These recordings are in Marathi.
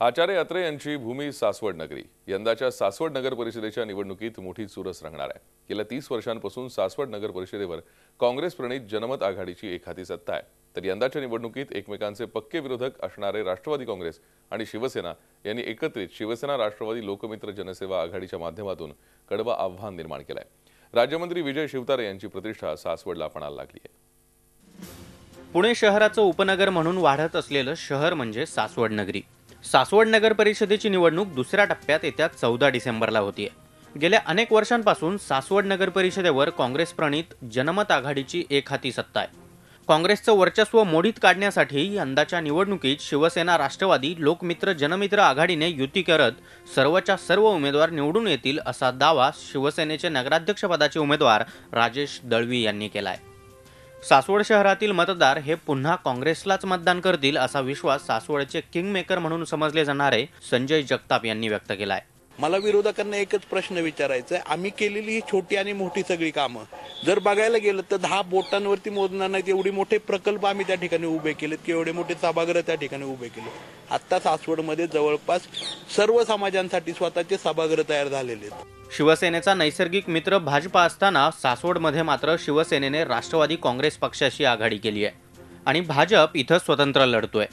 आचार्य अत्रे यांची भूमी सासवड नगरी। यंदाच्या सासवड नगर परिषदेच्या निवडणुकीत मोठी चुरस रंगणार आहे। गेल्या 30 वर्षांपासून सासवड नगर परिषदेवर काँग्रेस प्रणित जनमत आघाडीची एकहाती सत्ता आहे। तर यंदाच्या निवडणुकीत एकमेकांचे पक्के विरोधक असणारे राष्ट्रवादी काँग्रेस आणि शिवसेना यांनी एकत्रित शिवसेना राष्ट्रवादी लोकमित्र जनसेवा आघाडीच्या माध्यमातून कडवा आव्हान निर्माण केले आहे। राज्यमंत्री विजय शिवतारे यांची प्रतिष्ठा सासवडला पणाला लागली आहे। पुणे शहराचं उपनगर म्हणून वाढत असलेलं शहर म्हणजे सासवड नगरी। सासवड नगर परिषदेची निवडणूक दुसऱ्या टप्प्यात येत्या 14 डिसेंबरला होतीये। गेल्या अनेक वर्षांपासून सासवड नगर परिषदेवर काँग्रेस प्रणित जनमत आघाडीची एकहाती सत्ता आहे। काँग्रेसचं वर्चस्व मोडीत काढण्यासाठी यंदाच्या निवडणुकीत शिवसेना राष्ट्रवादी लोकमित्र जनमित्र आघाडीने युती करत सर्वच्या सर्व उमेदवार निवडून येतील असा दावा शिवसेनेचे नगराध्यक्षपदाचे उमेदवार राजेश दळवी यांनी केलाय। सासवड शहरातील मतदार हे पुन्हा काँग्रेसलाच मतदान करतील असा विश्वास सासवडचे किंगमेकर म्हणून समजले जाणारे संजय जगताप यांनी व्यक्त केलाय। मला विरोधकांना एकच प्रश्न विचारायचा आहे, आम्ही केलेली ही छोटी आणि मोठी सगळी कामं जर बघायला गेलं तर 10 बोटांवरती मोजणार नाहीत एवढे मोठे प्रकल्प आम्ही त्या ठिकाणी उभे केलेत की एवढे मोठे सभागृह त्या ठिकाणी उभे केले। आता सासवडमध्ये जवळपास सर्व समाजांसाठी स्वतःचे सभागृह तयार झालेले आहेत। शिवसेनेचा नैसर्गिक मित्र भाजपा असताना सासवडमध्ये मात्र शिवसेनेने राष्ट्रवादी काँग्रेस पक्षाशी आघाडी केली आहे आणि भाजप इथं स्वतंत्र लढतोय।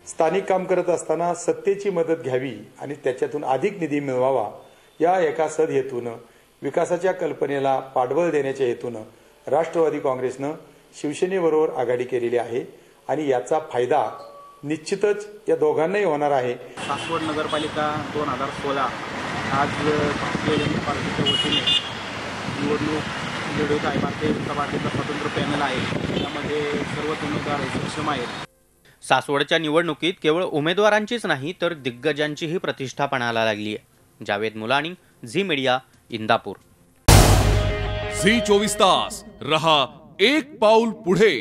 स्थानिक काम करत असताना सत्तेची मदत घ्यावी आणि त्याच्यातून अधिक निधी मिळवावा या एका सदहेतून विकासाच्या कल्पनेला पाठबळ देण्याच्या हेतून राष्ट्रवादी काँग्रेसनं शिवसेनेबरोबर आघाडी केलेली आहे आणि याचा फायदा निश्चितच या दोघांनाही होणार आहे। सासवड नगरपालिका 2016 आज भारतीय जनता पार्टीच्या वतीने निवडणूक लढवत आहे। भारतीय जनता पार्टीचा स्वतंत्र पॅनल आहे, त्यामध्ये सर्व उमेदवार सक्षम आहेत। सासवडच्या निवडणुकीत केवळ उमेदवारांचीच नाही तर दिग्गजांचीही प्रतिष्ठा पणाला लागली आहे। जावेद मुलानी, झी मीडिया, इंदापूर। झी 24 तास रहा एक पाऊल पुढे।